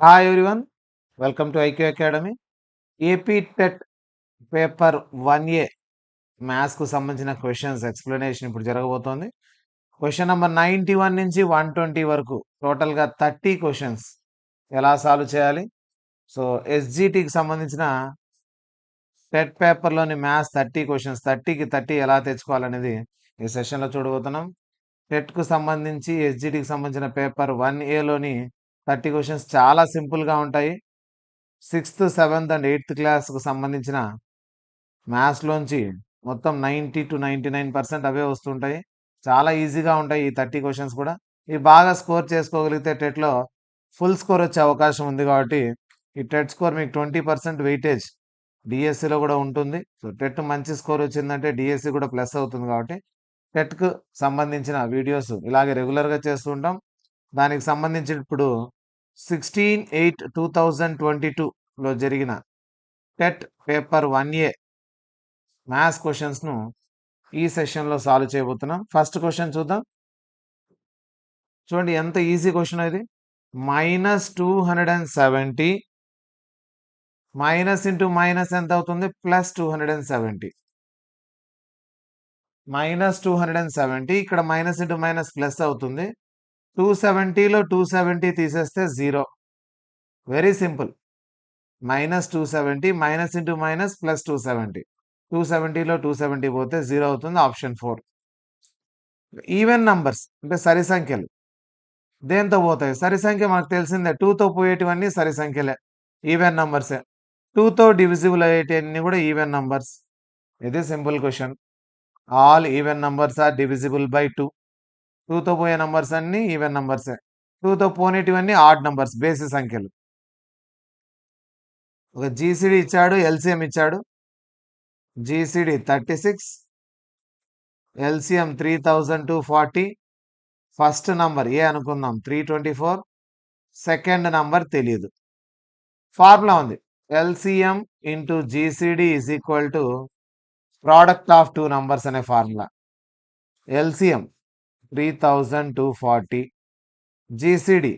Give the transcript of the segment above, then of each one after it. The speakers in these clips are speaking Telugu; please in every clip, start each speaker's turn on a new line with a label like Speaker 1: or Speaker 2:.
Speaker 1: Hi everyone, welcome to IQ academy. AP TET paper 1A మ్యాథ్స్కు సంబంధించిన క్వశ్చన్స్ ఎక్స్ప్లెనేషన్ ఇప్పుడు జరగబోతోంది. క్వశ్చన్ నెంబర్ 91 నుంచి 120 వరకు టోటల్గా 30 క్వశ్చన్స్ ఎలా సాల్వ్ చేయాలి. సో ఎస్జిటికి సంబంధించిన టెట్ పేపర్లోని మ్యాథ్స్ 30 క్వశ్చన్స్ 30కి 30 ఎలా తెచ్చుకోవాలనేది ఈ సెషన్లో చూడబోతున్నాం. టెట్కు సంబంధించి ఎస్జిటికి సంబంధించిన పేపర్ 1Aలోని 30 క్వశ్చన్స్ చాలా సింపుల్గా ఉంటాయి. 6th, 7th అండ్ 8th క్లాస్కు సంబంధించిన మ్యాథ్స్లోంచి మొత్తం 90 to 99% అవే వస్తుంటాయి. చాలా ఈజీగా ఉంటాయి ఈ 30 క్వశ్చన్స్ కూడా. ఇవి బాగా స్కోర్ చేసుకోగలిగితే టెట్లో ఫుల్ స్కోర్ వచ్చే అవకాశం ఉంది కాబట్టి ఈ టెట్ స్కోర్ మీకు 20% వెయిటేజ్ డిఎస్సిలో కూడా ఉంటుంది. సో టెట్ మంచి స్కోర్ వచ్చిందంటే డిఎస్సి కూడా ప్లస్ అవుతుంది కాబట్టి టెట్కు సంబంధించిన వీడియోస్ ఇలాగే రెగ్యులర్గా చేస్తూ ఉంటాం. దానికి సంబంధించి ఇప్పుడు 16/8/2022లో జరిగిన టెట్ పేపర్ 1A మ్యాథ్స్ క్వశ్చన్స్ను ఈ సెషన్లో సాల్వ్ చేయబోతున్నాం. ఫస్ట్ క్వశ్చన్ చూద్దాం. చూడండి ఎంత ఈజీ క్వశ్చన్ ఇది. -270 మైనస్ ఇంటూ మైనస్ ఎంత అవుతుంది, +270. -270 ఇక్కడ మైనస్ ఇంటూ మైనస్ ప్లస్ అవుతుంది. 270లో 270 తీసేస్తే 0. Very simple. -270 minus into minus +270. 270లో 270 పోతే 0 అవుతుంది. ఆప్షన్ 4. ఈవెన్ నంబర్స్ అంటే సరి సంఖ్యలు దేంతో పోతాయి? సరి సంఖ్య మనకు తెలిసిందే, 2తో పోయేటివన్నీ సరి సంఖ్యలే, ఈవెన్ నంబర్సే. 2తో డివిజిబుల్ అయ్యేటివన్నీ కూడా ఈవెన్ నంబర్స్. ఇది simple question. All even numbers are divisible by 2. 2తో పోయే నంబర్స్ అన్ని ఈవెన్ నంబర్సే. 2తో పోనేటివన్నీ ఆడ్ నంబర్స్, బేసి సంఖ్యలు. ఒక జీసీడీ ఇచ్చాడు, ఎల్సిఎం ఇచ్చాడు. GCD 36, LCM 3240. ఫస్ట్ నంబర్ ఏ అనుకుందాం 324, సెకండ్ నంబర్ తెలియదు. ఫార్ములా ఉంది, LCM into GCD is equal to product of 2 numbers అనే ఫార్ములా. ఎల్సిఎం 3240, జీసీడీ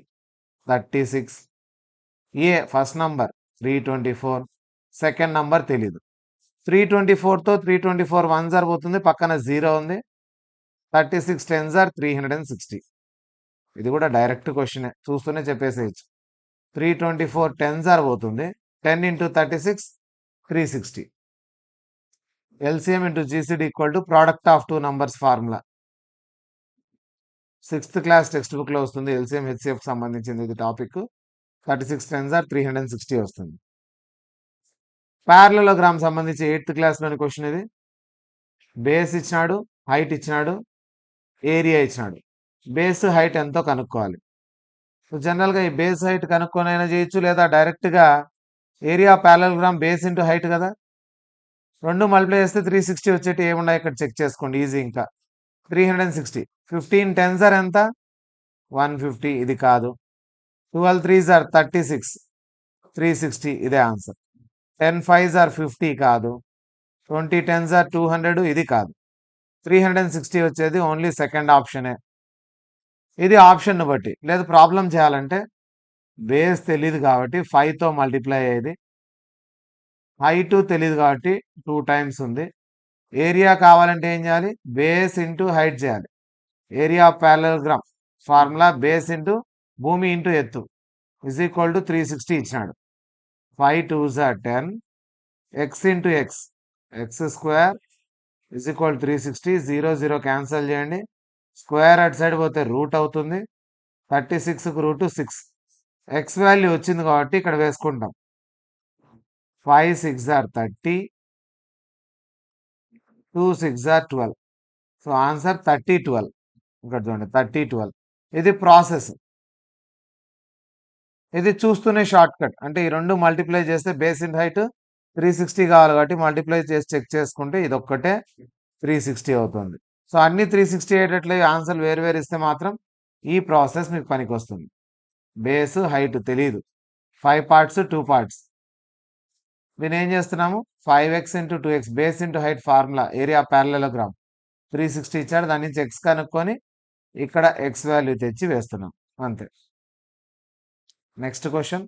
Speaker 1: 36, ఏ ఫస్ట్ నంబర్ 324, సెకండ్ నంబర్ తెలీదు. 324తో 324 1 జార్ పోతుంది, పక్కన 0 ఉంది. 36 10 జార్ 360. ఇది కూడా డైరెక్ట్ క్వశ్చనే, చూస్తూనే చెప్పేసేయచ్చు. 324 10 జార్ పోతుంది, 10 into 36 360. LCM into GCD equal to product of 2 numbers formula. 6th class text బుక్లో వస్తుంది. ఎల్సిఎం హెచ్సిఎఫ్ సంబంధించింది ఇది టాపిక్. 36 10 జార్ 360 వస్తుంది. ప్యారలలోగ్రామ్ సంబంధించి 8th క్లాస్లోని క్వశ్చన్ ఇది. బేస్ ఇచ్చినాడు, హైట్ ఇచ్చినాడు, ఏరియా ఇచ్చినాడు. బేస్ హైట్ ఎంతో కనుక్కోవాలి. సో జనరల్గా ఈ బేస్ హైట్ కనుక్కొని అయినా చేయొచ్చు, లేదా డైరెక్ట్గా area parallelogram base into height కదా, రెండు మల్టిప్లై చేస్తే 360 వచ్చేటి ఏమున్నాయి ఇక్కడ చెక్ చేసుకోండి, ఈజీ. ఇంకా 360. 15 10 జార్ ఎంత, 150. ఇది కాదు. 12 3 జార్ 36, 360. ఇదే ఆన్సర్. 10 5 జార్ 50 కాదు. 20 10 జార్ 200. ఇది కాదు. 360 వచ్చేది ఓన్లీ సెకండ్ ఆప్షనే. ఇది ఆప్షన్ను బట్టి. లేదు ప్రాబ్లం చేయాలంటే బేస్ తెలియదు కాబట్టి 5తో మల్టిప్లై అయ్యేది, హైట్ తెలియదు కాబట్టి 2 టైమ్స్ ఉంది. ఏరియా కావాలంటే ఏం చేయాలి, బేస్ ఇంటూ హైట్ చేయాలి. Area of parallelogram formula base into భూమి ఇంటూ ఎత్తు ఇజ్ ఈక్వల్ టు 360 ఇచ్చినాడు. 5 2 జార్ 10, x into x, x square is equal 360. 0 0 cancel చేయండి, స్క్వేర్ అటు సైడ్ పోతే రూట్ అవుతుంది. 36కు రూట్ 6. ఎక్స్ వాల్యూ వచ్చింది కాబట్టి ఇక్కడ వేసుకుంటాం. 5 6 జార్ 30, 2 6 జార్ 12. So answer 30 12. ఇక్కడ చూడండి 30 12. ఇది ప్రాసెస్. ఇది చూస్తూనే షార్ట్ కట్. అంటే ఈ రెండు మల్టిప్లై చేస్తే బేస్ ఇంటూ హైట్ 360 కావాలి కాబట్టి మల్టిప్లై చేసి చెక్ చేసుకుంటే ఇది ఒక్కటే 360 అవుతుంది. సో అన్ని 360 అయ్యేటట్లు ఆన్సర్ వేరు వేరు ఇస్తే మాత్రం ఈ ప్రాసెస్ మీకు పనికి వస్తుంది. బేస్ హైట్ తెలియదు, 5 పార్ట్స్ 2 పార్ట్స్. దీన్ని ఏం చేస్తున్నాము, 5x into 2x base into height formula area parallelogram 360 ఇచ్చాడు, దాని నుంచి ఎక్స్ కనుక్కొని ఇక్కడ ఎక్స్ వాల్యూ తెచ్చి వేస్తున్నాం అంతే. Next question,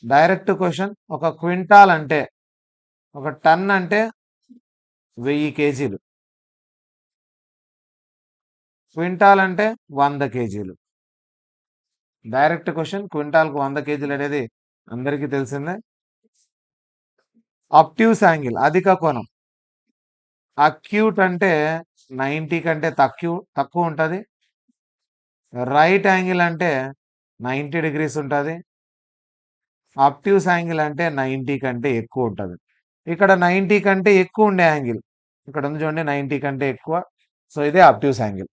Speaker 1: direct question. ఒక క్వింటాల్ అంటే, ఒక టన్ అంటే 1000 కేజీలు, క్వింటాల్ అంటే 100 కేజీలు. డైరెక్ట్ క్వశ్చన్, క్వింటాల్కు 100 కేజీలు అనేది అందరికీ తెలిసిందే. అబ్ట్యూస్ యాంగిల్, అధిక కోణం. అక్యూట్ అంటే 90 కంటే తక్కువ ఉంటుంది. రైట్ యాంగిల్ అంటే 90 డిగ్రీస్ ఉంటుంది. అబ్ట్యూస్ యాంగిల్ అంటే 90 కంటే ఎక్కువ ఉంటుంది. ఇక్కడ 90 కంటే ఎక్కువ ఉండే యాంగిల్ ఇక్కడ ఉంది చూడండి, 90 కంటే ఎక్కువ. సో ఇదే అబ్ట్యూస్ యాంగిల్.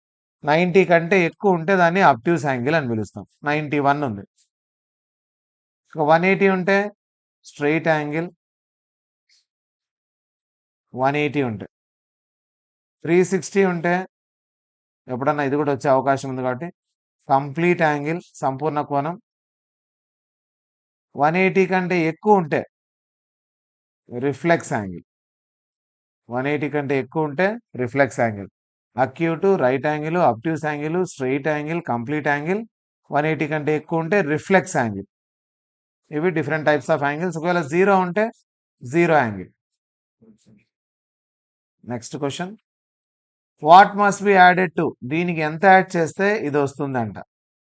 Speaker 1: 90 కంటే ఎక్కువ ఉంటే దాన్ని అబ్ట్యూస్ యాంగిల్ అని పిలుస్తాం. 91 ఉంది. 180 ఉంటే స్ట్రైట్ యాంగిల్, 180 ఉంటే. 360 ఉంటే, ఎప్పుడన్నా ఇది కూడా వచ్చే అవకాశం ఉంది కాబట్టి కంప్లీట్ యాంగిల్, సంపూర్ణ కోణం. 180 కంటే ఎక్కువ ఉంటే రిఫ్లెక్స్ యాంగిల్. 180 కంటే ఎక్కువ ఉంటే reflex angle. Acute, right angle, obtuse angle, straight angle, complete angle. 180 కంటే ఎక్కువ ఉంటే రిఫ్లెక్స్ యాంగిల్. ఇవి డిఫరెంట్ టైప్స్ ఆఫ్ యాంగిల్స్. ఒకవేళ 0 ఉంటే zero angle. Next question, what must be added to, దీనికి ఎంత యాడ్ చేస్తే ఇది వస్తుందంట.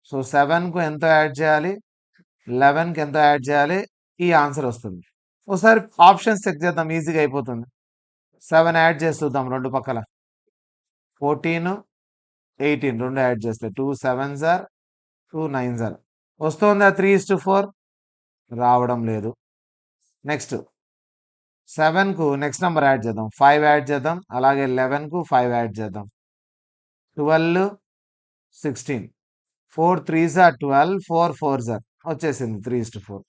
Speaker 1: సో 7కు ఎంత యాడ్ చేయాలి, 11కి ఎంత యాడ్ చేయాలి, ఈ ఆన్సర్ వస్తుంది. ఒకసారి ఆప్షన్స్ చెక్ చేద్దాం, ఈజీగా అయిపోతుంది. 7 యాడ్ చేసి చూద్దాం రెండు పక్కల. 14, 18 రెండు యాడ్ చేస్తే 2 7s are 2 9s are. వస్తుందా 3:4? రావడం లేదు. నెక్స్ట్ 7కు నెక్స్ట్ నెంబర్ యాడ్ చేద్దాం, 5 యాడ్ చేద్దాం. అలాగే 11కు 5 యాడ్ చేద్దాం, 12, 16. 4 3s are 12, 4 4s are వచ్చేసింది 3:4.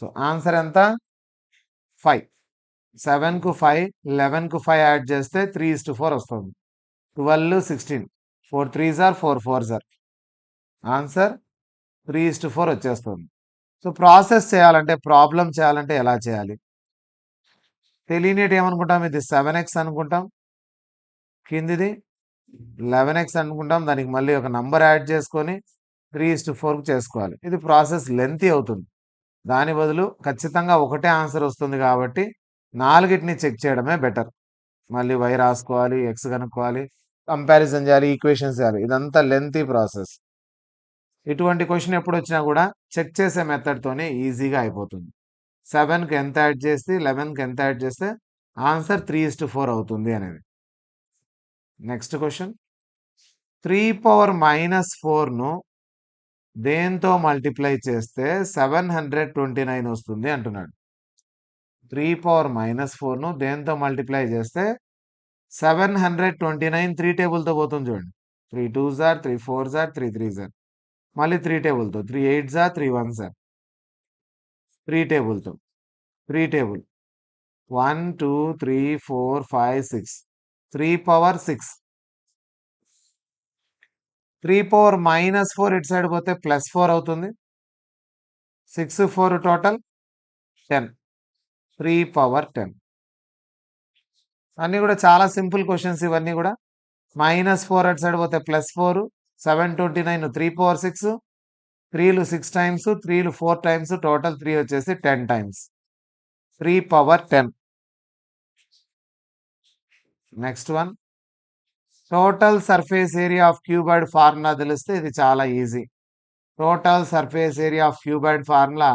Speaker 1: సో ఆన్సర్ ఎంత? 5. 7కు 5, 11కు 5 యాడ్ చేస్తే 3:4 వస్తుంది. 12, 16. 4 3s are 4 4s are. Answer 3:4 వచ్చేస్తుంది. సో ప్రాసెస్ చేయాలంటే, ప్రాబ్లం చేయాలంటే ఎలా చేయాలి? తెలియనిటి ఏమనుకుంటాం, ఇది 7x అనుకుంటాం, కిందిది 11x అనుకుంటాం. దానికి మళ్ళీ ఒక నంబర్ యాడ్ చేసుకొని 3:4కు చేసుకోవాలి. ఇది ప్రాసెస్ లెంతీ అవుతుంది. దాని బదులు ఖచ్చితంగా ఒకటే ఆన్సర్ వస్తుంది కాబట్టి 4టిని చెక్ చేయడమే బెటర్. మళ్ళీ y రాసుకోవాలి, x కనుక్కోవాలి, కంపారిజన్ చేయాలి, ఈక్వేషన్స్ చేయాలి. ఇదంతా లెంతీ ప్రాసెస్. ఇటువంటి క్వశ్చన్ ఎప్పుడు వచ్చినా కూడా చెక్ చేసే మెథడ్తోనే ఈజీగా అయిపోతుంది. 7కి ఎంత యాడ్ చేస్తే 11కి ఎంత యాడ్ చేస్తే ఆన్సర్ 3:4 అవుతుంది అనేది. నెక్స్ట్ క్వశ్చన్, 3⁻⁻4ను దేంతో మల్టిప్లై చేస్తే 729 వస్తుంది అంటున్నాడు. 3⁻⁻4ను దేంతో మల్టిప్లై చేస్తే 729 3 టేబుల్తో పోతుంది చూడండి. 3 2s are 3 4s are 3 3s are. మళ్ళీ 3 టేబుల్తో 3 8s are 3 1s are. 3 టేబుల్తో 3 table 1 2 3 4 5 6. 3⁻6. 3⁻⁻4 ఇటు సైడ్ పోతే +4 అవుతుంది. 6 4 టోటల్ 10. 3/10. అన్నీ కూడా చాలా సింపుల్ క్వశ్చన్స్ ఇవన్నీ కూడా. -4 అటు సైడ్ పోతే +4. 729 3/6. 3లు 6 టైమ్స్, 3లు 4 టైమ్స్, టోటల్ 3 వచ్చేసి 10 times. 3/10. Next one, total surface area of cuboid formula తెలిస్తే ఇది చాలా easy. Total surface area of cuboid formula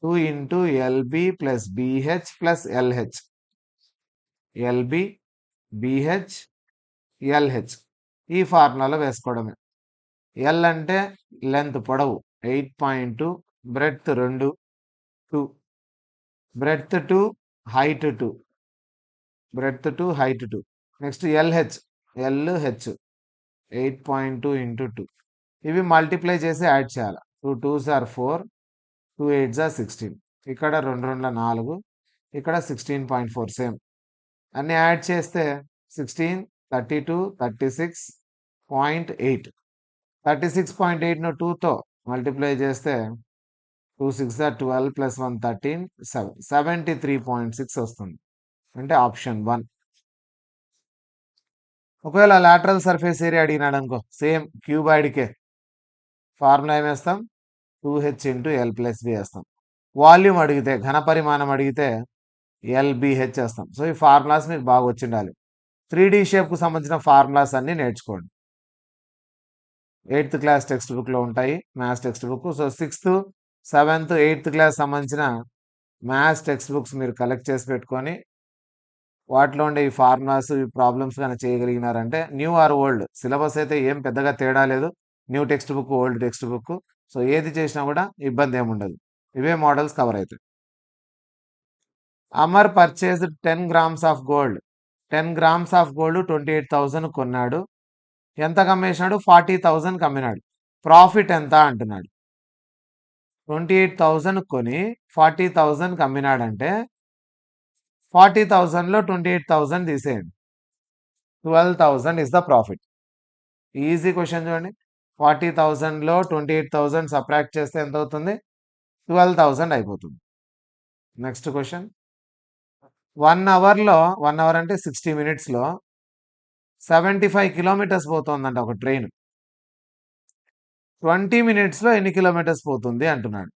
Speaker 1: 2 × LB + BH + LH. LB BH LH ఈ ఫార్ములాలో వేసుకోవడమే. L అంటే లెంత్, పొడవు 8.2, breadth 2 2, breadth 2, height 2, breadth 2, height 2. Next LH 8.2 × 2. ఇవి మల్టిప్లై చేసి యాడ్ చేయాలి. 2 2s are 4, 2 8s are 16. ఇక్కడ 2 2 4, ఇక్కడ 16.4 సేమ్. అన్ని యాడ్ చేస్తే 16 32 36.8. 36.8ను 2తో మల్టిప్లై చేస్తే 2 6 are 12 + 1 13 7. 73.6 వస్తుంది. అంటే ఆప్షన్ 1. ఒకవేళ లాటరల్ సర్ఫేస్ ఏరియా అడిగినాడు అనుకో, సేమ్ క్యూబాయిడ్కే ఫార్ములా ఏమేస్తాం, 2h into L plus B వేస్తాం. వాల్యూమ్ అడిగితే ఘనపరిమాణం అడిగితే ఎల్బిహెచ్ వేస్తాం. సో ఈ ఫార్ములాస్ మీకు బాగా వచ్చిండాలి. 3D షేప్కు సంబంధించిన ఫార్ములాస్ అన్నీ నేర్చుకోండి. 8th క్లాస్ టెక్స్ట్ బుక్లో ఉంటాయి, maths text book. So 6th, 7th, 8th class సంబంధించిన మ్యాథ్స్ టెక్స్ట్ బుక్స్ మీరు కలెక్ట్ చేసి పెట్టుకొని వాటిలో ఉండే ఈ ఫార్ములాస్, ఈ ప్రాబ్లమ్స్ కానీ చేయగలిగినారంటే న్యూ ఆర్ ఓల్డ్ సిలబస్ అయితే ఏం పెద్దగా తేడా లేదు. New text book, old text book. So ఏది చేసినా కూడా ఇబ్బంది ఏమి ఉండదు. ఇవే మోడల్స్ కవర్ అవుతాయి. Amar purchased 10 grams of gold. 10 grams of gold 28,000 కొన్నాడు. ఎంత కమ్మేసినాడు? 40,000 కమ్మినాడు. ప్రాఫిట్ ఎంత అంటున్నాడు. 28,000 కొని 40,000 కమ్మినాడంటే 40,000లో 28,000 తీసేయండి. 12,000 is the profit. Easy question చూడండి. 40,000లో 28,000 సబ్ట్రాక్ట్ చేస్తే ఎంత అవుతుంది? 12,000 అయిపోతుంది. Next question. 1 అవర్లో 1 అవర్ అంటే 60 minutesలో 75 kilometers పోతుందంట ఒక ట్రైన్. 20 minutesలో ఎన్ని కిలోమీటర్స్ పోతుంది అంటున్నాడు.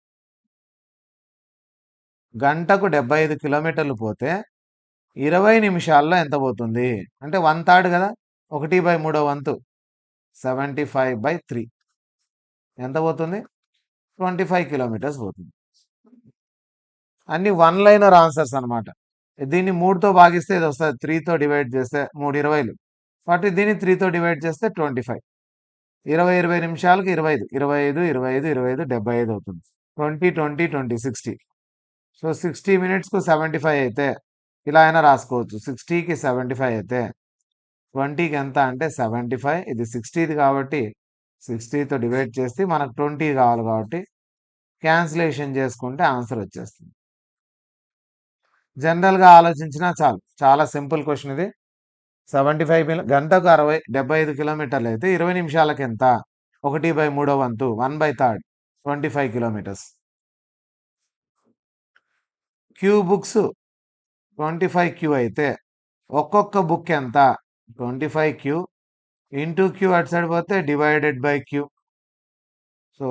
Speaker 1: గంటకు 75 kilometers పోతే 20 నిమిషాల్లో ఎంత పోతుంది అంటే 1/3 కదా, 1/3 వంతు 75/3 ఎంత పోతుంది? 25 kilometers పోతుంది. అన్ని 1-liner ఆన్సర్స్ అనమాట. దీన్ని 3తో భాగిస్తే ఇది వస్తుంది, 3తో డివైడ్ చేస్తే 3 20లు. కాబట్టి దీన్ని 3తో డివైడ్ చేస్తే 25. 20 నిమిషాలకు 25, 25, 25, 25, 75 అవుతుంది. 20, 20, 20, 60. సో 60 minutesకు 75 అయితే ఇలా అయినా రాసుకోవచ్చు. 60కి 75 అయితే 20కి ఎంత అంటే 75. ఇది 60ది కాబట్టి 60తో డివైడ్ చేస్తే మనకు 20 కావాలి కాబట్టి క్యాన్సిలేషన్ చేసుకుంటే ఆన్సర్ వచ్చేస్తుంది. జనరల్గా ఆలోచించినా చాలు. చాలా సింపుల్ క్వశ్చన్ ఇది. 75 గంటకు 75 kilometers అయితే 20 నిమిషాలకి ఎంత? 1/3 వంతు 1/3 25 kilometers. క్యూ బుక్స్ 25 క్యూ అయితే ఒక్కొక్క బుక్ ఎంత? 25 క్యూ ఇంటూ క్యూ అటు సైడ్ పోతే divided by Q. So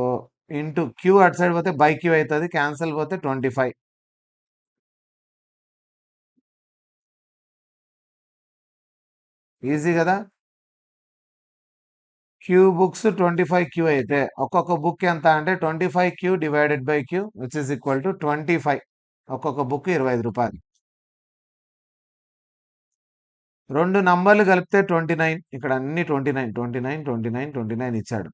Speaker 1: into Q అటు సైడ్ పోతే బై క్యూ అవుతుంది, క్యాన్సిల్ పోతే 25. ఈజీ కదా. క్యూ బుక్స్ 25 క్యూ అయితే ఒక్కొక్క బుక్ ఎంత అంటే 25 Q divided by Q which is equal to 25. ఒక్కొక్క బుక్ 25 రూపాయలు. 2 నంబర్లు కలిపితే 29. ఇక్కడ అన్ని 29, 29, 29, 29 ఇచ్చాడు.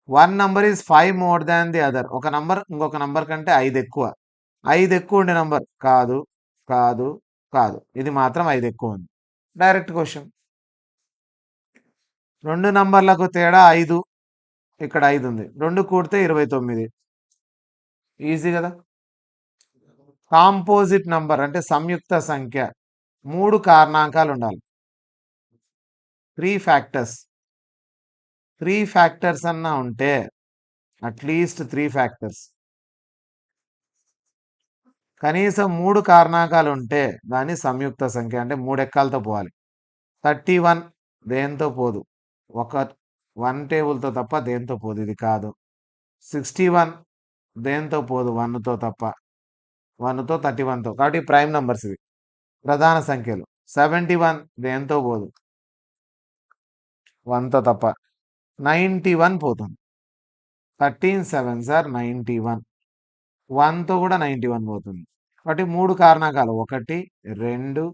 Speaker 1: 1 number is 5 more than the other. ఒక నంబర్ ఇంకొక నంబర్ కంటే 5 ఎక్కువ. 5 ఎక్కువ ఉండే నంబర్ కాదు, కాదు, కాదు. ఇది మాత్రం 5 ఎక్కువ ఉంది. Direct question. 2 నంబర్లకు తేడా 5. ఇక్కడ 5 ఉంది. 2 కూడితే 29. ఈజీ కదా. కాంపోజిట్ నంబర్ అంటే సంయుక్త సంఖ్య 3 కారణాంకాలు ఉండాలి. 3 ఫ్యాక్టర్స్. 3 ఫ్యాక్టర్స్ అన్నా ఉంటే అట్లీస్ట్ 3 ఫ్యాక్టర్స్, కనీసం 3 కారణాంకాలు ఉంటే దాన్ని సంయుక్త సంఖ్య అంటే 3 ఎక్కాలతో పోవాలి. 31 దేంతో పోదు, ఒక 1 టేబుల్తో తప్ప దేంతో పోదు, ఇది కాదు. 61 దేంతో పోదు, 1తో తప్ప, 1తో 31తో, కాబట్టి ప్రైమ్ నంబర్స్ ఇవి, ప్రధాన సంఖ్యలు. 71 దేంతో పోదు, 1తో తప్ప. 91 పోతుంది. 13 7s are 91. 1తో కూడా 91 పోతుంది. కాబట్టి 3 కారణాంకాలు 1 2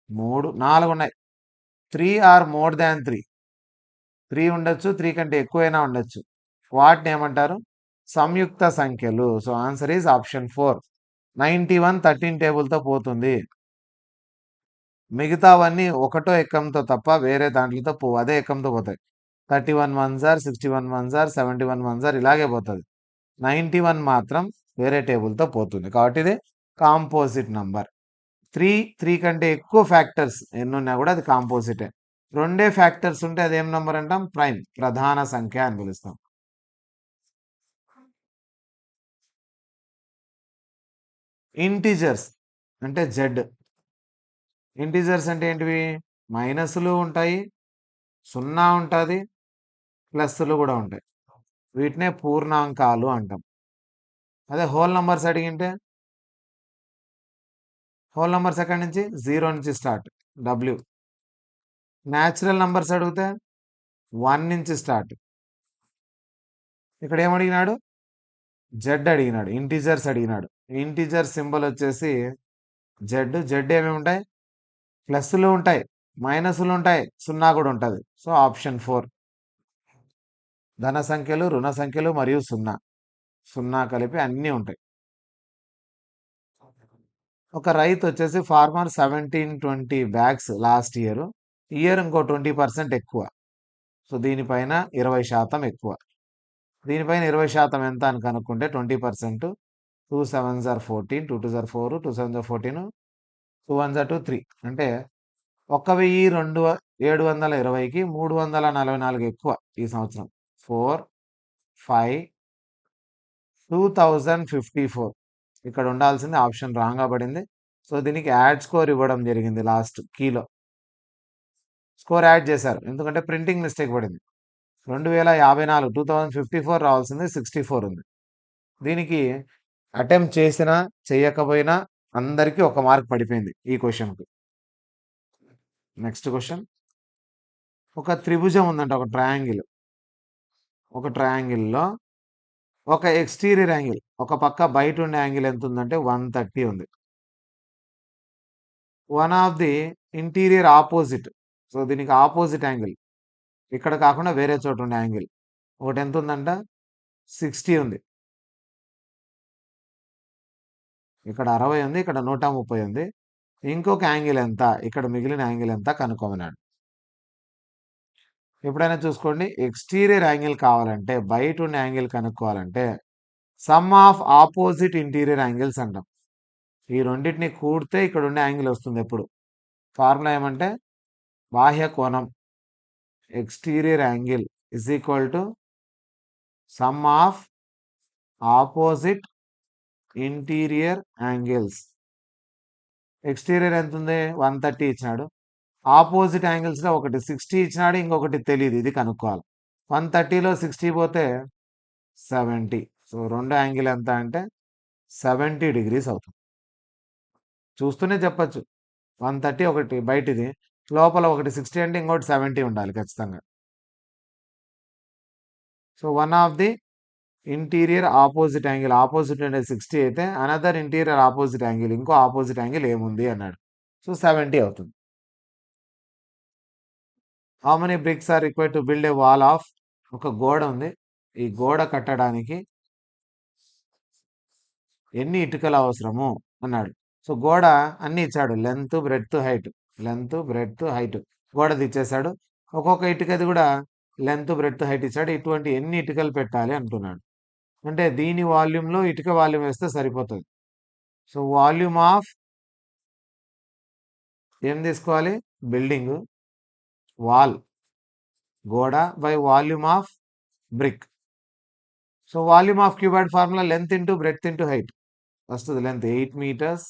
Speaker 1: 3 4 ఉన్నాయి. 3 ఆర్ మోర్ దాన్ 3. 3 ఉండొచ్చు, 3 కంటే ఎక్కువైనా ఉండొచ్చు. వాటిని ఏమంటారు? సంయుక్త సంఖ్యలు. So answer is option 4. 91 13 టేబుల్తో పోతుంది. మిగతావన్నీ ఒకటో ఎక్కంతో తప్ప వేరే దాంట్లతో పోవు, అదే ఎక్కంతో పోతాయి. 31 1s are, 61 1s are, 71 1s are ఇలాగే పోతుంది. 91 మాత్రం వేరే టేబుల్తో పోతుంది. కాబట్టి ఇది కాంపోజిట్ నంబర్. 3 కంటే ఎక్కువ ఫ్యాక్టర్స్ ఎన్నున్నా కూడా అది కాంపోజిటే. 2 ఫ్యాక్టర్స్ ఉంటే అదేం నంబర్ అంటాం? ప్రైమ్, ప్రధాన సంఖ్య అని పిలుస్తాం. ఇంటిజర్స్ అంటే జెడ్. ఇంటిజర్స్ అంటే ఏంటివి? మైనస్లు ఉంటాయి, 0 ఉంటుంది, ప్లస్లు కూడా ఉంటాయి. వీటినే పూర్ణాంకాలు అంటాం. అదే హోల్ నంబర్స్ అడిగింటే హోల్ నంబర్స్ ఎక్కడి నుంచి 0 నుంచి స్టార్ట్ డబ్ల్యూ. న్యాచురల్ నంబర్స్ అడిగితే 1 నుంచి స్టార్ట్. ఇక్కడ ఏమడిగినాడు? జెడ్ అడిగినాడు, ఇంటీజర్స్ అడిగినాడు. ఇంటీజర్ సింబల్ వచ్చేసి జెడ్. జెడ్ ఏమేమి ఉంటాయి? ప్లస్లు ఉంటాయి, మైనస్లు ఉంటాయి, సున్నా కూడా ఉంటుంది. సో ఆప్షన్ 4 ధన సంఖ్యలు, రుణ సంఖ్యలు మరియు సున్నా. సున్నా కలిపి అన్నీ ఉంటాయి. ఒక రైతు వచ్చేసి ఫార్మర్ 1720 బ్యాగ్స్ లాస్ట్ ఇయర్ ఇంకో 20% ఎక్కువ. సో దీనిపైన 20% ఎక్కువ. దీనిపైన 20% ఎంత అని కనుక్కుంటే 20%, 2 7s are 14, 2 2s are 4, 2 7s are 14, 2 1s are 2 3. అంటే 1720కి 344 ఎక్కువ ఈ సంవత్సరం. 4 5 2054 ఇక్కడ ఉండాల్సింది ఆప్షన్ రాంగ్ పడింది. సో దీనికి యాడ్ స్కోర్ ఇవ్వడం జరిగింది. లాస్ట్ కీలో స్కోర్ యాడ్ చేశారు, ఎందుకంటే ప్రింటింగ్ మిస్టేక్ పడింది. 2054 2054 రావాల్సింది 64 ఉంది. దీనికి అటెంప్ట్ చేసినా చేయకపోయినా అందరికీ ఒక మార్క్ పడిపోయింది ఈ క్వశ్చన్కి. Next question. ఒక త్రిభుజం ఉందంట, ఒక ట్రయాంగిల్. ఒక ట్రయాంగిల్లో ఒక ఎక్స్టీరియర్ యాంగిల్, ఒక పక్క బయట ఉండే యాంగిల్ ఎంత ఉందంటే 130 ఉంది. One of the interior opposite, so దీనికి ఆపోజిట్ యాంగిల్ ఇక్కడ కాకుండా వేరే చోట ఉండే యాంగిల్ ఒకటి ఎంత ఉందంట 60 ఉంది. ఇక్కడ 60 ఉంది, ఇక్కడ 130 ఉంది. ఇంకొక యాంగిల్ ఎంత, ఇక్కడ మిగిలిన యాంగిల్ ఎంత కనుక్కోమన్నాడు. ఎప్పుడైనా చూసుకోండి, ఎక్స్టీరియర్ యాంగిల్ కావాలంటే, బయట ఉన్న యాంగిల్ కనుక్కోవాలంటే sum of opposite interior angles అంటాం. ఈ రెండింటిని కూడితే ఇక్కడ ఉండే యాంగిల్ వస్తుంది. ఎప్పుడు ఫార్ములా ఏమంటే బాహ్య కోణం, exterior angle is equal to some of opposite interior angles. Exterior ఎంత ఉంది? 130 ఇచ్చినాడు. ఆపోజిట్ యాంగిల్స్లో ఒకటి 60 ఇచ్చినాడు, ఇంకొకటి తెలియదు, ఇది కనుక్కోవాలి. 130లో 60 పోతే 70. సో రెండు యాంగిల్ ఎంత అంటే 70 degrees అవుతుంది. చూస్తూనే చెప్పచ్చు, 130 ఒకటి బయటిది, లోపల ఒకటి 60 అంటే ఇంకోటి 70 ఉండాలి ఖచ్చితంగా. So one of the interior opposite angle, opposite అనేది 60 అయితే అనదర్ ఇంటీరియర్ ఆపోజిట్ యాంగిల్, ఇంకో ఆపోజిట్ యాంగిల్ ఏముంది అన్నాడు. సో 70 అవుతుంది. How many bricks are required to build a wall of, ఒక గోడ ఉంది, ఈ గోడ కట్టడానికి ఎన్ని ఇటుకలు అవసరము అన్నాడు. సో గోడ అన్ని ఇచ్చాడు, length breadth height, length breadth height గోడది ఇచ్చేసాడు. ఒక్కొక్క ఇటుకది కూడా లెంత్ బ్రెడ్త్ హైట్ ఇచ్చాడు. ఇటువంటి ఎన్ని ఇటుకలు పెట్టాలి అంటున్నాడు. అంటే దీని వాల్యూమ్లో ఇటుక వాల్యూమ్ వేస్తే సరిపోతుంది. సో వాల్యూమ్ ఆఫ్ ఏం తీసుకోవాలి? బిల్డింగ్ వాల్, గోడ by volume of brick. So volume of cuboid formula length into breadth into height వస్తుంది. Length 8 meters,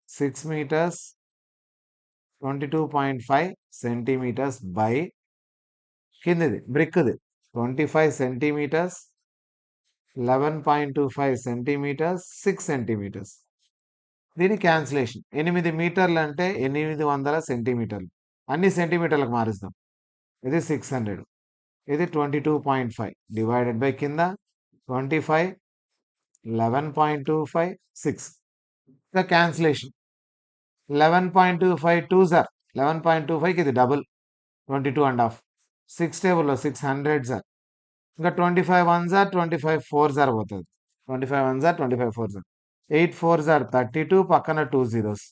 Speaker 1: 6 meters, 22.5 centimeters by కిందిది బ్రిక్ది 25 centimeters, 11.25 centimeters, 6 centimeters. దీని క్యాన్సిలేషన్ 8 మీటర్లు అంటే 800 సెంటీమీటర్లు, అన్ని సెంటీమీటర్లకు మారుస్తాం. ఇది 600, ఇది 22.5 డివైడెడ్ బై కింద 25, 11.25, 6. The cancellation 11.25 2s are 11.25 ఇది డబుల్ 22.5, 6 టేబుల్లో 600 సార్, ఇంకా 25 1s are 25 4s are పోతుంది. 25 1s are 25 4s are, 8 4s are 32, పక్కన 2 zeros,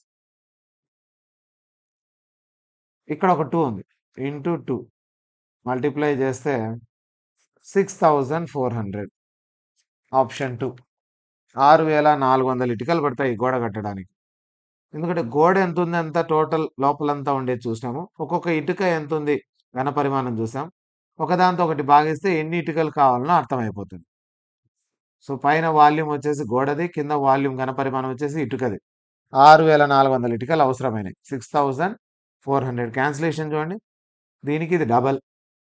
Speaker 1: ఇక్కడ ఒక 2 ఉంది, ఇంటూ 2 మల్టిప్లై చేస్తే 6400. ఆప్షన్ 2 6400 ఇటుకలు పడతాయి గోడ కట్టడానికి. ఎందుకంటే గోడ ఎంత ఉంది, ఎంత టోటల్ లోపలంతా ఉండేది చూసినాము. ఒక్కొక్క ఇటుక ఎంత ఉంది ఘన పరిమాణం చూసాం. ఒకదాంతో ఒకటి భాగిస్తే ఎన్ని ఇటుకలు కావాలనో అర్థమైపోతుంది. సో పైన వాల్యూమ్ వచ్చేసి గోడది, కింద వాల్యూమ్ ఘన పరిమాణం వచ్చేసి ఇటుకది. 6400 ఇటుకలు అవసరమైనవి. 6400 క్యాన్సిలేషన్ చూడండి. దీనికి ఇది డబల్,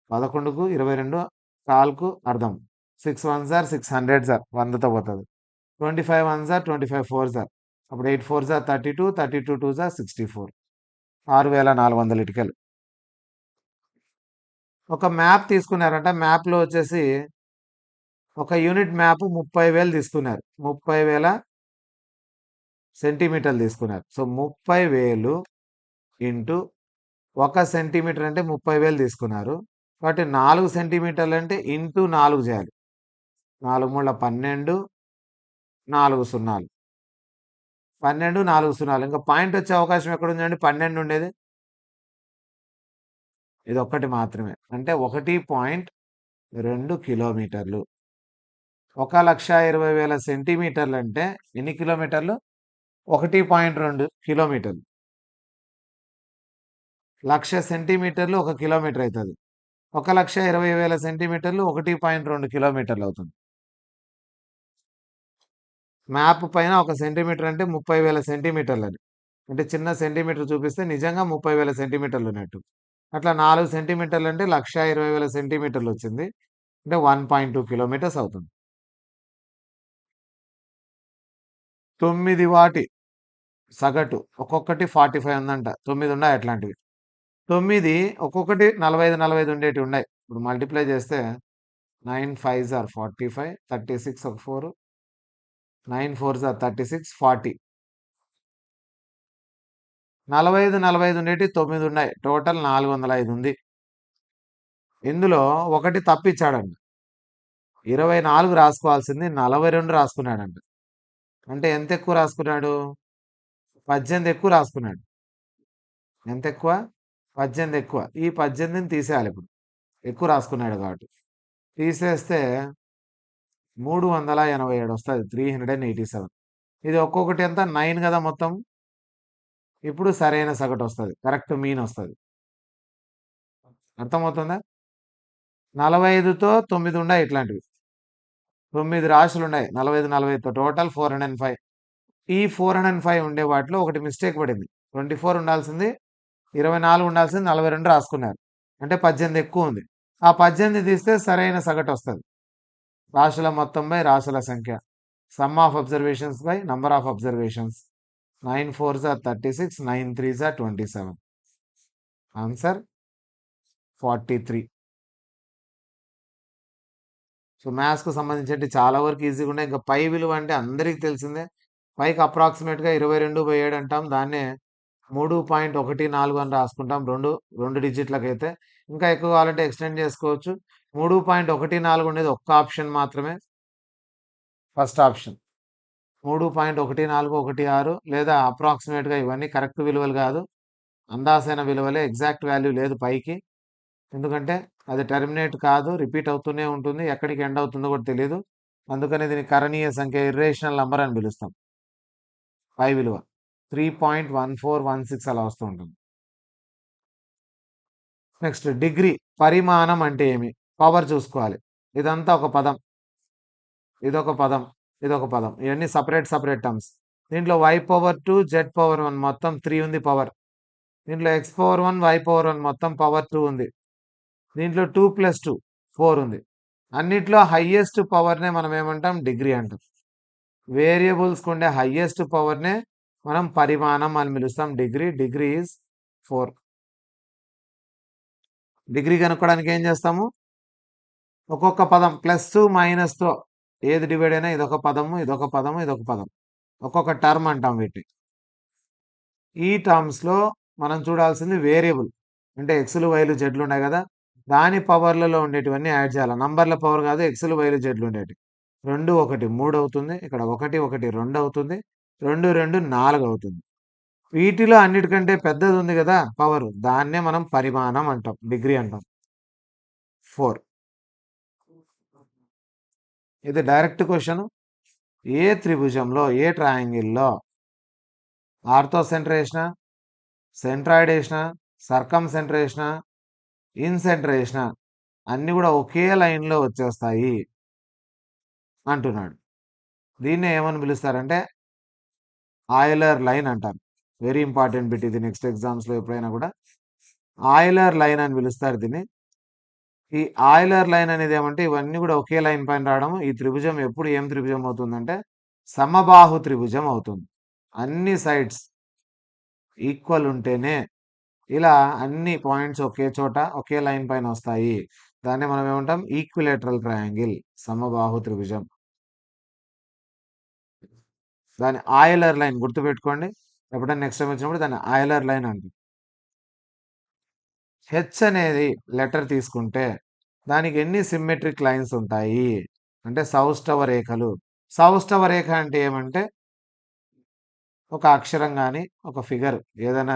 Speaker 1: 11కు 22 కాల్కు అర్థం 6 1 సార్ 600 సార్ 100తో పోతుంది 25 1 సార్ 25 4 సార్ అప్పుడు 8 4 సార్ 32 32 2 సార్ 64 6400 ఇటుకలు. ఒక మ్యాప్ తీసుకున్నారంట. మ్యాప్లో వచ్చేసి ఒక యూనిట్ మ్యాప్ 30,000 తీసుకున్నారు. 30,000 సెంటీమీటర్లు తీసుకున్నారు. సో 30,000 ఇంటూ 1 సెంటీమీటర్ అంటే 30,000 తీసుకున్నారు. కాబట్టి 4 సెంటీమీటర్లు అంటే ఇంటూ 4 చేయాలి. 4 3 12 4 సున్నాలు 12 4 సున్నాలు. ఇంకా పాయింట్ వచ్చే అవకాశం ఎక్కడ ఉందండి? 12 ఉండేది ఇది ఒక్కటి మాత్రమే. అంటే 1.2 కిలోమీటర్లు. 1,20,000 సెంటీమీటర్లు అంటే ఎన్ని కిలోమీటర్లు? 1.2 కిలోమీటర్లు. 1,00,000 సెంటీమీటర్లు 1 కిలోమీటర్ అవుతుంది. 1,20,000 సెంటీమీటర్లు 1.2 కిలోమీటర్లు అవుతుంది. మ్యాప్ పైన 1 సెంటీమీటర్ అంటే 30,000 సెంటీమీటర్లు అని. అంటే చిన్న సెంటీమీటర్ చూపిస్తే నిజంగా 30,000 సెంటీమీటర్లు ఉన్నట్టు. అట్లా 4 సెంటీమీటర్లు అంటే 1,20,000 సెంటీమీటర్లు వచ్చింది. అంటే 1.2 కిలోమీటర్స్ అవుతుంది. 9 వాటి సగటు ఒక్కొక్కటి 45 ఉందంట. 9 ఉన్నాయి అట్లాంటివి. 9 ఒక్కొక్కటి 45 45 ఉండేటివి ఉన్నాయి. ఇప్పుడు మల్టిప్లై చేస్తే 9 5 ఆర్ 45 36 ఒక 4 9 4 ఆర్ 36 40 45 45 ఉండేటివి 9 ఉన్నాయి. టోటల్ 405 ఉంది. ఇందులో ఒకటి తప్పిచ్చాడంట. 24 రాసుకోవాల్సింది 42 రాసుకున్నాడంట. అంటే ఎంత ఎక్కువ రాసుకున్నాడు? 18 ఎక్కువ రాసుకున్నాడు. ఎంత ఎక్కువ? 18 ఎక్కువ. ఈ 18ని తీసేయాలి ఇప్పుడు. ఎక్కువ రాసుకున్నాడు కాబట్టి. తీసేస్తే 387 వస్తుంది. 387. ఇది ఒక్కొక్కటి ఎంత? 9 కదా మొత్తం. ఇప్పుడు సరైన సగటు వస్తుంది. కరెక్ట్ మీన్ వస్తుంది. అర్థమవుతుందా? 45తో 9 ఉన్నాయి ఇట్లాంటివి. 9 రాశులు ఉన్నాయి. 45 45తో టోటల్ 405. ఈ 405 ఉండే వాటిలో ఒకటి మిస్టేక్ పడింది. 24 ఉండాల్సింది 24 ఉండాల్సింది 42 రాసుకున్నారు. అంటే 18 ఎక్కువ ఉంది. ఆ 18 తీస్తే సరైన సగటు వస్తుంది. రాశుల మొత్తం బై రాశుల సంఖ్య. Sum of observations by number of observations. 9 4 or 36 9 3 or 27. Answer 43. So మ్యాథ్స్కు సంబంధించి చాలా వరకు ఈజీగా ఉన్నాయి. ఇంకా పై విలువ అంటే అందరికీ తెలిసిందే. పైకి అప్రాక్సిమేట్గా 22/7 అంటాం. దాన్నే 3.14 అని రాసుకుంటాం. రెండు డిజిట్లకైతే. ఇంకా ఎక్కువ కావాలంటే ఎక్స్టెండ్ చేసుకోవచ్చు. 3.14 ఉండేది ఒక్క ఆప్షన్ మాత్రమే. ఫస్ట్ ఆప్షన్ 3.1416 లేదా అప్రాక్సిమేట్గా ఇవన్నీ కరెక్ట్ విలువలు కాదు. అందాసైన విలువలే. ఎగ్జాక్ట్ వాల్యూ లేదు పైకి. ఎందుకంటే అది టెర్మినేట్ కాదు, రిపీట్ అవుతూనే ఉంటుంది. ఎక్కడికి ఎండ్ అవుతుందో కూడా తెలియదు. అందుకని దీన్ని కరణీయ సంఖ్య ఇర్రేషనల్ నంబర్ అని పిలుస్తాం. పై విలువ 3.1416 అలా వస్తూ ఉంటుంది. నెక్స్ట్ డిగ్రీ పరిమాణం అంటే ఏమి? పవర్ చూసుకోవాలి. ఇదంతా ఒక పదం, ఇదొక పదం, ఇదొక పదం. ఇవన్నీ సపరేట్ టర్మ్స్. దీంట్లో y/2 z/1 మొత్తం 3 ఉంది పవర్. దీంట్లో x/1 y/1 మొత్తం పవర్ 2 ఉంది. దీంట్లో 2 + 2 4 ఉంది. అన్నిట్లో హైయెస్ట్ పవర్నే మనం ఏమంటాం? డిగ్రీ అంటాం. వేరియబుల్స్కి ఉండే హైయెస్ట్ పవర్నే మనం పరిమాణం అని పిలుస్తాం. Degree is 4. డిగ్రీ కనుక్కోవడానికి ఏం చేస్తాము? ఒక్కొక్క పదం ప్లస్ మైనస్తో ఏది డివైడ్ అయినా ఇదొక పదము, ఇదొక పదము, ఇదొక పదం. ఒక్కొక్క టర్మ్ అంటాం వీటిని. ఈ టర్మ్స్లో మనం చూడాల్సింది వేరియబుల్. అంటే ఎక్స్లు వైలు జెడ్లు ఉన్నాయి కదా, దాని పవర్లలో ఉండేటివన్నీ యాడ్ చేయాలి. నంబర్ల పవర్ కాదు, ఎక్స్లు వైలు జెడ్లు ఉండేవి. 2 1 3 అవుతుంది. ఇక్కడ 1 1 2 అవుతుంది. 2 2 4 అవుతుంది. వీటిలో అన్నిటికంటే పెద్దది ఉంది కదా పవర్, దాన్నే మనం పరిమాణం అంటాం, డిగ్రీ అంటాం. 4. ఇది డైరెక్ట్ క్వశ్చన్. ఏ త్రిభుజంలో, ఏ ట్రయాంగిల్లో ఆర్థో సెంటర్ వేసిన, సెంట్రాయిడ్ వేసిన, సర్కమ్ సెంటర్ వేసిన, ఇన్ సెంటర్ వేసిన అన్ని కూడా ఒకే లైన్లో వచ్చేస్తాయి అంటున్నాడు. దీన్నే ఏమని పిలుస్తారంటే ఆయిలర్ లైన్ అంటారు. వెరీ ఇంపార్టెంట్ బిట్ ఇది. నెక్స్ట్ ఎగ్జామ్స్లో ఎప్పుడైనా కూడా ఆయిలర్ లైన్ అని పిలుస్తారు దీన్ని. ఈ ఆయిలర్ లైన్ అనేది ఏమంటే ఇవన్నీ కూడా ఒకే లైన్ పైన రావడం. ఈ త్రిభుజం ఎప్పుడు ఏం త్రిభుజం అవుతుందంటే సమబాహు త్రిభుజం అవుతుంది. అన్ని సైడ్స్ ఈక్వల్ ఉంటేనే ఇలా అన్ని పాయింట్స్ ఒకే చోట ఒకే లైన్ పైన వస్తాయి. దాన్ని మనం ఏమంటాం ఈక్విలేటరల్ ట్రయాంగిల్, సమబాహు త్రిభుజం. దాని ఆయిలర్ లైన్ గుర్తుపెట్టుకోండి. ఎప్పుడైనా నెక్స్ట్ టైం వచ్చినప్పుడు దాన్ని ఆయిలర్ లైన్ అంటాం. హెచ్ అనేది లెటర్ తీసుకుంటే దానికి ఎన్ని సిమ్మెట్రిక్ లైన్స్ ఉంటాయి అంటే సౌష్ఠవ రేఖలు. సౌష్ఠవ రేఖ అంటే ఏమంటే ఒక అక్షరం కానీ ఒక ఫిగర్ ఏదైనా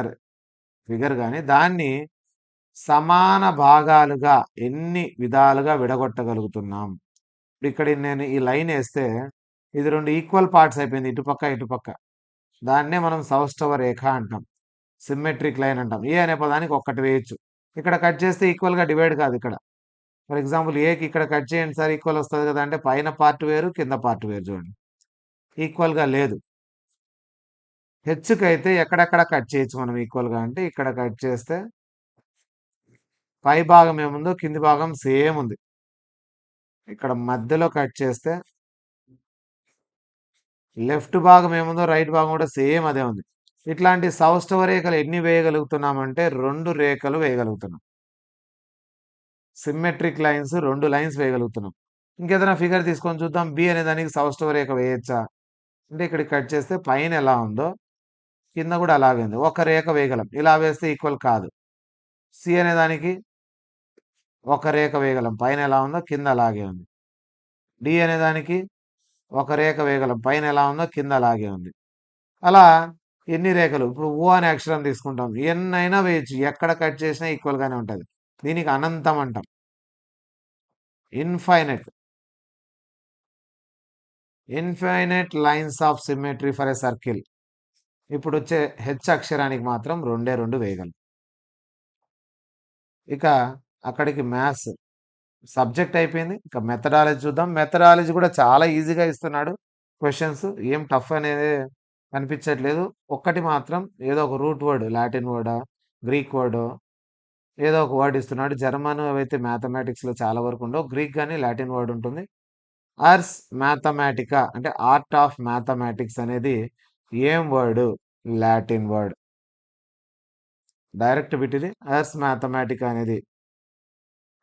Speaker 1: ఫిగర్ కానీ దాన్ని సమాన భాగాలుగా ఎన్ని విధాలుగా విడగొట్టగలుగుతున్నాం. ఇక్కడ నేను ఈ లైన్ వేస్తే ఇది రెండు ఈక్వల్ పార్ట్స్ అయిపోయింది, ఇటుపక్క ఇటుపక్క. దాన్నే మనం సౌష్ఠవ రేఖ అంటాం, సిమ్మెట్రిక్ లైన్ అంటాం. ఏ అనే పదానికి ఒక్కటి వేయచ్చు. ఇక్కడ కట్ చేస్తే ఈక్వల్గా డివైడ్ కాదు. ఇక్కడ ఫర్ ఎగ్జాంపుల్ ఏకి ఇక్కడ కట్ చేయండి సార్ ఈక్వల్ వస్తుంది కదా అంటే పైన పార్ట్ వేరు కింద పార్ట్ వేరు, చూడండి ఈక్వల్గా లేదు. హెచ్కి అయితే ఎక్కడెక్కడ కట్ చేయొచ్చు మనం ఈక్వల్గా అంటే ఇక్కడ కట్ చేస్తే పై భాగం ఏముందో కింది భాగం సేమ్ ఉంది. ఇక్కడ మధ్యలో కట్ చేస్తే లెఫ్ట్ భాగం ఏముందో రైట్ భాగం కూడా సేమ్ అదే ఉంది. ఇట్లాంటి సౌష్ఠవ రేఖలు ఎన్ని వేయగలుగుతున్నామంటే రెండు రేఖలు వేయగలుగుతున్నాం. సిమ్మెట్రిక్ లైన్స్ రెండు లైన్స్ వేయగలుగుతున్నాం. ఇంకేదైనా ఫిగర్ తీసుకొని చూద్దాం. బి అనే దానికి సౌష్ఠవ రేఖ వేయచ్చా అంటే ఇక్కడ కట్ చేస్తే పైన ఎలా ఉందో కింద కూడా అలాగే ఉంది, ఒక రేఖ వేయగలం. ఇలా వేస్తే ఈక్వల్ కాదు. సి అనే దానికి ఒక రేఖ వేయగలం, పైన ఎలా ఉందో కింద అలాగే ఉంది. డి అనే దానికి ఒక రేఖ వేయగలం, పైన ఎలా ఉందో కింద అలాగే ఉంది. అలా ఎన్ని రేఖలు, ఇప్పుడు ఓ అనే అక్షరం తీసుకుంటాం, ఎన్నైనా వేయచ్చు, ఎక్కడ కట్ చేసినా ఈక్వల్గానే ఉంటుంది. దీనికి అనంతం అంటాం, infinite. Infinite lines of symmetry for a circle. ఇప్పుడు వచ్చే హెచ్ అక్షరానికి మాత్రం రెండే రెండు వేయగలం. ఇక అక్కడికి మ్యాథ్స్ సబ్జెక్ట్ అయిపోయింది. ఇక మెథడాలజీ చూద్దాం. మెథడాలజీ కూడా చాలా ఈజీగా ఇస్తున్నాడు క్వశ్చన్స్, ఏం టఫ్ అనేది కనిపించట్లేదు. ఒక్కటి మాత్రం ఏదో ఒక రూట్ వర్డ్, లాటిన్ వర్డా గ్రీక్ వర్డో ఏదో ఒక వర్డ్ ఇస్తున్నాడు. జర్మన్ అయితే మ్యాథమెటిక్స్లో చాలా వరకు ఉండవు, గ్రీక్ కానీ లాటిన్ వర్డ్ ఉంటుంది. ఆర్స్ మ్యాథమెటికా అంటే ఆర్ట్ ఆఫ్ మ్యాథమెటిక్స్ అనేది ఏం వర్డ్? Latin word. డైరెక్ట్ బిట్టిది ఆర్స్ మ్యాథమెటికా అనేది.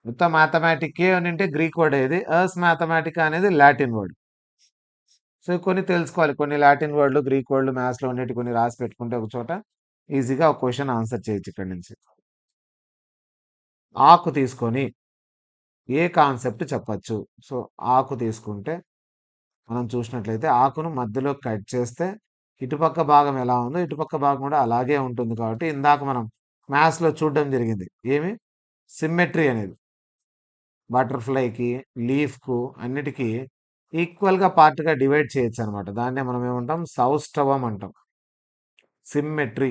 Speaker 1: మొత్తం మ్యాథమెటికే అని అంటే గ్రీక్ వర్డ్ ఏది, ఆర్స్ మ్యాథమెటికా అనేది లాటిన్ వర్డ్. సో కొన్ని తెలుసుకోవాలి, కొన్ని లాటిన్ వర్డ్లు గ్రీక్ వర్డ్లు మ్యాథ్స్లో ఉండేటి కొన్ని రాసి పెట్టుకుంటే ఒక చోట ఈజీగా ఒక క్వశ్చన్ ఆన్సర్ చేయొచ్చు ఇక్కడి నుంచి. ఆకు తీసుకొని ఏ కాన్సెప్ట్ చెప్పచ్చు? సో ఆకు తీసుకుంటే మనం చూసినట్లయితే ఆకును మధ్యలో కట్ చేస్తే ఇటుపక్క భాగం ఎలా ఉందో ఇటుపక్క భాగం కూడా అలాగే ఉంటుంది. కాబట్టి ఇందాక మనం మ్యాథ్స్లో చూడడం జరిగింది, ఏమి సిమ్మెట్రీ అనేది బటర్ఫ్లైకి లీఫ్కు అన్నిటికీ ఈక్వల్గా పార్ట్గా డివైడ్ చేయొచ్చు అనమాట. దాన్నే మనం ఏమంటాం సౌష్ఠవం అంటాం, సిమ్మెట్రీ.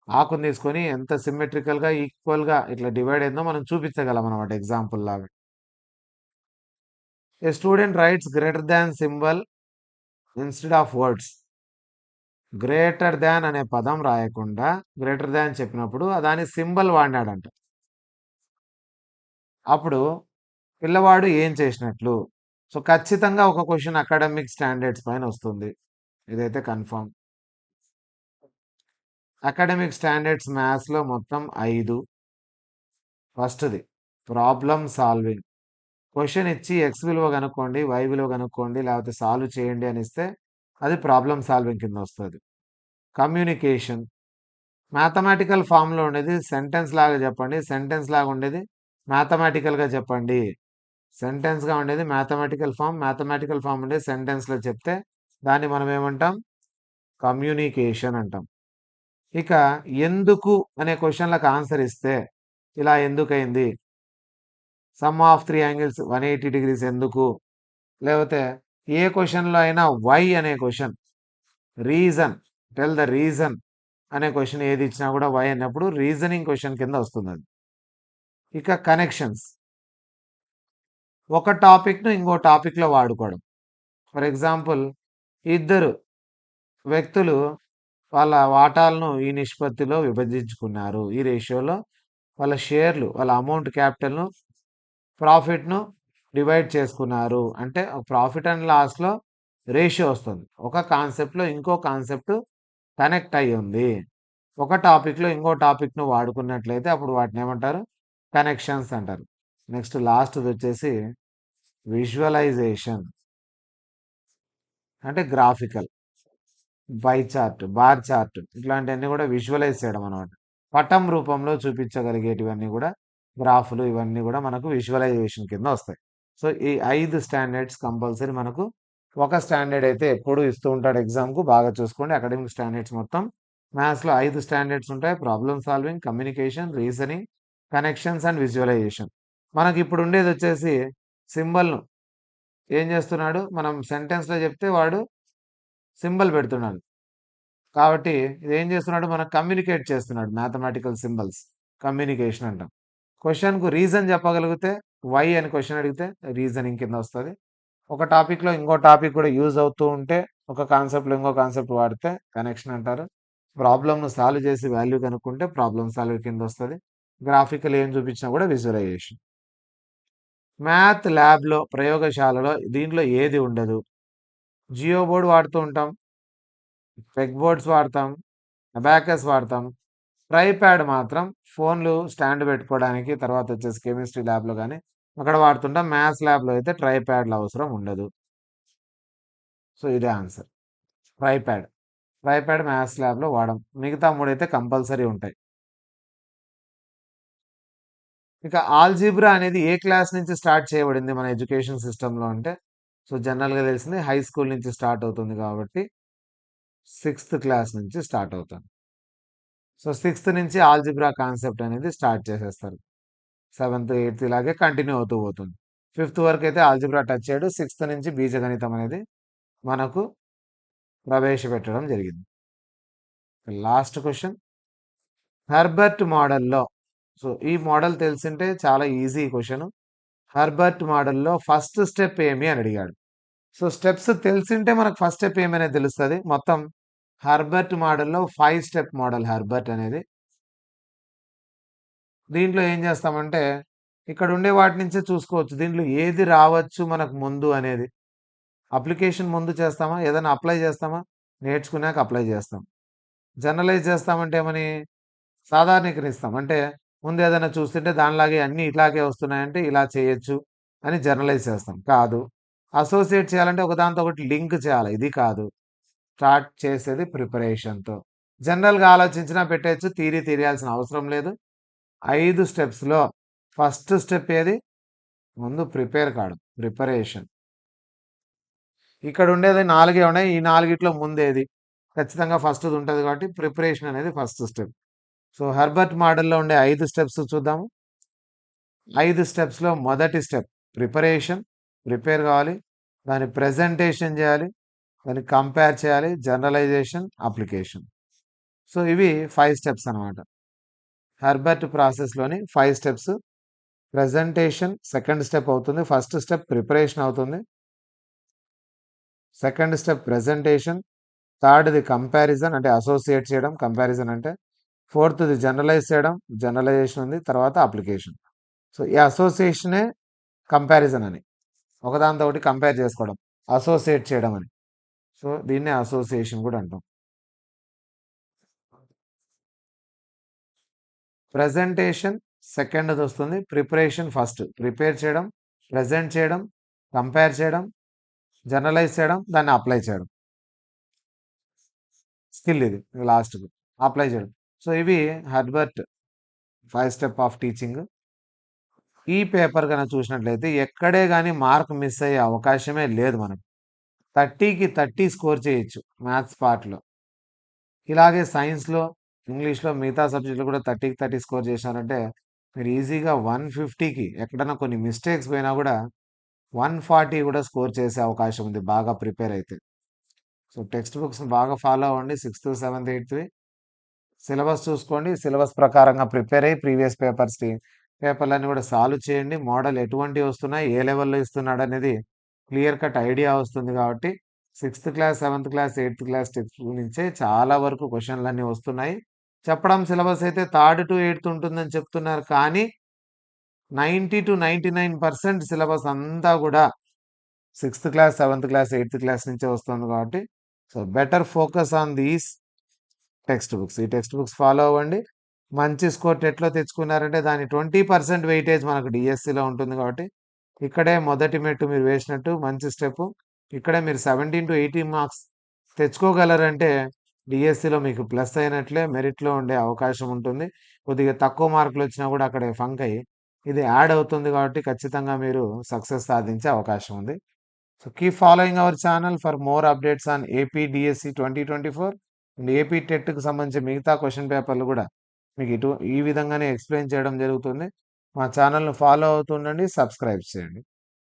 Speaker 1: ఆకుని తీసుకొని ఎంత సిమ్మెట్రికల్గా ఈక్వల్గా ఇట్లా డివైడ్ అయిందో మనం చూపించగలం అనమాట ఎగ్జాంపుల్ లాగా. A student writes greater than symbol instead of words. Greater than అనే పదం రాయకుండా గ్రేటర్ దాన్ చెప్పినప్పుడు దాని సింబల్ వాడినాడంట. అప్పుడు పిల్లవాడు ఏం చేసినట్లు? సో ఖచ్చితంగా ఒక క్వశ్చన్ అకాడమిక్ స్టాండర్డ్స్ పైన వస్తుంది, ఇదైతే కన్ఫర్మ్. అకాడమిక్ స్టాండర్డ్స్ మ్యాథ్స్లో మొత్తం 5. ఫస్ట్ది ప్రాబ్లమ్ సాల్వింగ్. క్వశ్చన్ ఇచ్చి ఎక్స్ విలువ కనుక్కోండి, వై విలువ కనుక్కోండి, లేకపోతే సాల్వ్ చేయండి అని ఇస్తే అది ప్రాబ్లమ్ సాల్వింగ్ కింద వస్తుంది. కమ్యూనికేషన్, మ్యాథమెటికల్ ఫామ్లో ఉండేది సెంటెన్స్ లాగా చెప్పండి, సెంటెన్స్ లాగా ఉండేది మ్యాథమెటికల్గా చెప్పండి. సెంటెన్స్గా ఉండేది మ్యాథమెటికల్ ఫామ్, మ్యాథమెటికల్ ఫామ్ ఉండేది సెంటెన్స్లో చెప్తే దాన్ని మనం ఏమంటాం కమ్యూనికేషన్ అంటాం. ఇక ఎందుకు అనే క్వశ్చన్లకు ఆన్సర్ ఇస్తే ఇలా ఎందుకైంది, సమ్ ఆఫ్ 3 యాంగిల్స్ 180 degrees ఎందుకు, లేకపోతే ఏ క్వశ్చన్లో అయినా వై అనే question, reason, tell the reason అనే క్వశ్చన్ ఏది ఇచ్చినా కూడా వై అన్నప్పుడు రీజనింగ్ క్వశ్చన్ కింద వస్తుంది అది. ఇక కనెక్షన్స్, ఒక టాపిక్ను ఇంకో టాపిక్లో వాడుకోవడం. ఫర్ ఎగ్జాంపుల్ ఇద్దరు వ్యక్తులు వాళ్ళ వాటాలను ఈ నిష్పత్తిలో విభజించుకున్నారు, ఈ రేషియోలో వాళ్ళ షేర్లు వాళ్ళ అమౌంట్ క్యాపిటల్ను ప్రాఫిట్ను డివైడ్ చేసుకున్నారు అంటే ప్రాఫిట్ అండ్ లాస్లో రేషియో వస్తుంది. ఒక కాన్సెప్ట్లో ఇంకో కాన్సెప్ట్ కనెక్ట్ అయ్యి ఉంది. ఒక టాపిక్లో ఇంకో టాపిక్ను వాడుకున్నట్లయితే అప్పుడు వాటిని ఏమంటారు? కనెక్షన్స్ అంటారు. నెక్స్ట్ లాస్ట్ది వచ్చేసి విజువలైజేషన్ అంటే graphical, by chart, bar chart ఇట్లాంటివన్నీ కూడా విజువలైజ్ చేయడం అనమాట. పటం రూపంలో చూపించగలిగేటివన్నీ కూడా గ్రాఫ్లు ఇవన్నీ కూడా మనకు విజువలైజేషన్ కింద వస్తాయి. సో ఈ 5 స్టాండర్డ్స్ కంపల్సరీ మనకు ఒక స్టాండర్డ్ అయితే ఎప్పుడు ఇస్తూ ఉంటాడు ఎగ్జామ్కు, బాగా చూసుకోండి. అకాడమిక్ స్టాండర్డ్స్ మొత్తం మ్యాథ్స్లో 5 స్టాండర్డ్స్ ఉంటాయి. Problem solving, communication, reasoning, connections and visualization. మనకి ఇప్పుడు ఉండేది వచ్చేసి సింబల్ను ఏం చేస్తున్నాడు, మనం సెంటెన్స్లో చెప్తే వాడు సింబల్ పెడుతున్నాడు. కాబట్టి ఇది ఏం చేస్తున్నాడు, మనకు కమ్యూనికేట్ చేస్తున్నాడు. మ్యాథమెటికల్ సింబల్స్ కమ్యూనికేషన్ అంటాం. క్వశ్చన్కు రీజన్ చెప్పగలిగితే వై అని క్వశ్చన్ అడిగితే రీజనింగ్ కింద వస్తుంది. ఒక టాపిక్లో ఇంకో టాపిక్ కూడా యూజ్ అవుతూ ఉంటే ఒక కాన్సెప్ట్లో ఇంకో కాన్సెప్ట్ వాడితే కనెక్షన్ అంటారు. ప్రాబ్లమ్ను సాల్వ్ చేసి వాల్యూ కనుక్కుంటే ప్రాబ్లమ్ సాల్వ్ కింద వస్తుంది. గ్రాఫికల్ ఏం చూపించినా కూడా విజువలైజేషన్. మ్యాథ్ ల్యాబ్లో ప్రయోగశాలలో దీంట్లో ఏది ఉండదు. జియో బోర్డ్ వాడుతూ ఉంటాం, పెగ్ బోర్డ్స్ వాడతాం, అబాకస్ వాడతాం. ట్రైప్యాడ్ మాత్రం ఫోన్లు స్టాండ్ పెట్టుకోవడానికి, తర్వాత వచ్చేసి కెమిస్ట్రీ ల్యాబ్లో కానీ అక్కడ వాడుతుంటాం. మ్యాథ్స్ ల్యాబ్లో అయితే ట్రైప్యాడ్లు అవసరం ఉండదు. సో ఇదే ఆన్సర్, ట్రైప్యాడ్. ట్రైప్యాడ్ మ్యాథ్స్ ల్యాబ్లో వాడం, మిగతా 3 అయితే కంపల్సరీ ఉంటాయి. ఇక ఆల్జీబ్రా అనేది ఏ క్లాస్ నుంచి స్టార్ట్ చేయబడింది మన ఎడ్యుకేషన్ సిస్టంలో అంటే, సో జనరల్గా తెలిసింది హై స్కూల్ నుంచి స్టార్ట్ అవుతుంది కాబట్టి 6th క్లాస్ నుంచి స్టార్ట్ అవుతుంది. సో 6th నుంచి ఆల్జీబ్రా కాన్సెప్ట్ అనేది స్టార్ట్ చేసేస్తారు. 7th, 8th ఇలాగే కంటిన్యూ అవుతూ పోతుంది. 5th వరకు అయితే ఆల్జీబ్రా టచ్ చేయడు. 6th నుంచి బీజగణితం అనేది మనకు ప్రవేశపెట్టడం జరిగింది. లాస్ట్ క్వశ్చన్, హెర్బర్ట్ మోడల్లో, సో ఈ మోడల్ తెలిసింటే చాలా ఈజీ క్వశ్చన్. హెర్బర్ట్ మోడల్లో ఫస్ట్ స్టెప్ ఏమి అని అడిగాడు. సో స్టెప్స్ తెలిసింటే మనకు ఫస్ట్ స్టెప్ ఏమనేది తెలుస్తుంది. మొత్తం హెర్బర్ట్ మోడల్లో 5 స్టెప్ మోడల్ హెర్బర్ట్ అనేది. దీంట్లో ఏం చేస్తామంటే ఇక్కడ ఉండే వాటి నుంచే చూసుకోవచ్చు దీంట్లో ఏది రావచ్చు మనకు ముందు అనేది. అప్లికేషన్ ముందు చేస్తామా, ఏదైనా అప్లై చేస్తామా, నేర్చుకున్నాక అప్లై చేస్తాం. జనరలైజ్ చేస్తామంటే ఏమని, సాధారణీకరిస్తాం. అంటే ముందు ఏదైనా చూస్తుంటే దానిలాగే అన్నీ ఇట్లాగే వస్తున్నాయంటే ఇలా చేయొచ్చు అని జనరలైజ్ చేస్తాం. కాదు, అసోసియేట్ చేయాలంటే ఒకదాంతో ఒకటి లింక్ చేయాలి. ఇది కాదు, స్టార్ట్ చేసేది ప్రిపరేషన్తో. జనరల్గా ఆలోచించినా పెట్టేయచ్చు, థియరీ తెలియాల్సిన అవసరం లేదు. 5 స్టెప్స్లో ఫస్ట్ స్టెప్ ఏది, ముందు ప్రిపేర్ కావడం, ప్రిపరేషన్. ఇక్కడ ఉండేది 4 ఉన్నాయి, ఈ 4గిట్లో ముందేది ఖచ్చితంగా ఫస్ట్ది ఉంటుంది కాబట్టి ప్రిపరేషన్ అనేది ఫస్ట్ స్టెప్. సో హెర్బర్ట్ మోడల్లో ఉండే 5 స్టెప్స్ చూద్దాము. 5 స్టెప్స్లో మొదటి స్టెప్ ప్రిపరేషన్, ప్రిపేర్ కావాలి, దాని ప్రెజెంటేషన్ చేయాలి, దాన్ని కంపేర్ చేయాలి, జనరలైజేషన్, అప్లికేషన్. సో ఇవి 5 స్టెప్స్ అనమాట. హెర్బర్ట్ ప్రాసెస్లోని 5 స్టెప్స్. ప్రెజెంటేషన్ సెకండ్ స్టెప్ అవుతుంది, ఫస్ట్ స్టెప్ ప్రిపరేషన్ అవుతుంది, సెకండ్ స్టెప్ ప్రెజెంటేషన్, థర్డ్ది కంపారిజన్ అంటే అసోసియేట్ చేయడం, కంపారిజన్ అంటే, ఫోర్త్ది జనరలైజ్ చేయడం, జనరలైజేషన్ ఉంది, తర్వాత అప్లికేషన్. సో ఈ అసోసియేషనే కంపారిజన్ అని, ఒకదాంతో ఒకటి కంపేర్ చేసుకోవడం, అసోసియేట్ చేయడం అని. సో దీన్నే అసోసియేషన్ కూడా అంటాం. ప్రెజెంటేషన్ సెకండ్ది వస్తుంది, ప్రిపరేషన్ ఫస్ట్. ప్రిపేర్ చేయడం, ప్రెజెంట్ చేయడం, కంపేర్ చేయడం, జనరలైజ్ చేయడం, దాన్ని అప్లై చేయడం. స్కిల్ ఇది లాస్ట్కి అప్లై చేయడం. సో ఇవి హెర్బర్ట్ 5 స్టెప్ ఆఫ్ టీచింగ్. ఈ పేపర్ కనుక చూసినట్లయితే ఎక్కడే కానీ మార్క్ మిస్ అయ్యే అవకాశమే లేదు. మనకు 30కి 30 స్కోర్ చేయొచ్చు మ్యాథ్స్ పార్ట్లో. ఇలాగే సైన్స్లో, ఇంగ్లీష్లో, మిగతా సబ్జెక్టులు కూడా 30కి 30 స్కోర్ చేశారంటే మీరు ఈజీగా 150కి ఎక్కడైనా కొన్ని మిస్టేక్స్ పోయినా కూడా 140 కూడా స్కోర్ చేసే అవకాశం ఉంది బాగా ప్రిపేర్ అయితే. సో టెక్స్ట్ బుక్స్ బాగా ఫాలో అవ్వండి. 6th, 7th, 8th సిలబస్ చూసుకోండి. సిలబస్ ప్రకారంగా ప్రిపేర్ అయ్యి ప్రీవియస్ పేపర్లన్నీ కూడా సాల్వ్ చేయండి. మోడల్ ఎటువంటివి వస్తున్నాయి, ఏ లెవెల్లో ఇస్తున్నాడు అనేది క్లియర్ కట్ ఐడియా వస్తుంది. కాబట్టి 6th class, 7th class, 8th class text book నుంచే చాలా వరకు క్వశ్చన్లు అన్నీ వస్తున్నాయి. చెప్పడం సిలబస్ అయితే 3rd to 8th ఉంటుందని చెప్తున్నారు. కానీ 90-99% సిలబస్ అంతా కూడా 6th class, 7th class, 8th class నుంచే వస్తుంది కాబట్టి so better focus on these text books. ఈ టెక్స్ట్ బుక్స్ ఫాలో అవ్వండి. మంచి స్కోర్ టెట్లో తెచ్చుకున్నారంటే దాని 20% వెయిటేజ్ మనకు డిఎస్సిలో ఉంటుంది కాబట్టి ఇక్కడే మొదటి మెట్టు మీరు వేసినట్టు మంచి స్టెప్. ఇక్కడే మీరు 17-18 మార్క్స్ తెచ్చుకోగలరంటే డిఎస్సిలో మీకు ప్లస్ అయినట్లే, మెరిట్లో ఉండే అవకాశం ఉంటుంది. కొద్దిగా తక్కువ మార్కులు వచ్చినా కూడా అక్కడ ఫంక్ అయ్యి ఇది యాడ్ అవుతుంది కాబట్టి ఖచ్చితంగా మీరు సక్సెస్ సాధించే అవకాశం ఉంది. So keep following our channel for more updates on AP DSC 2024 and AP టెట్కి సంబంధించి మిగతా క్వశ్చన్ పేపర్లు కూడా మీకు ఈ విధంగానే ఎక్స్ప్లెయిన్ చేయడం జరుగుతుంది. మా ఛానల్ను ఫాలో అవుతుండండి, సబ్స్క్రైబ్ చేయండి.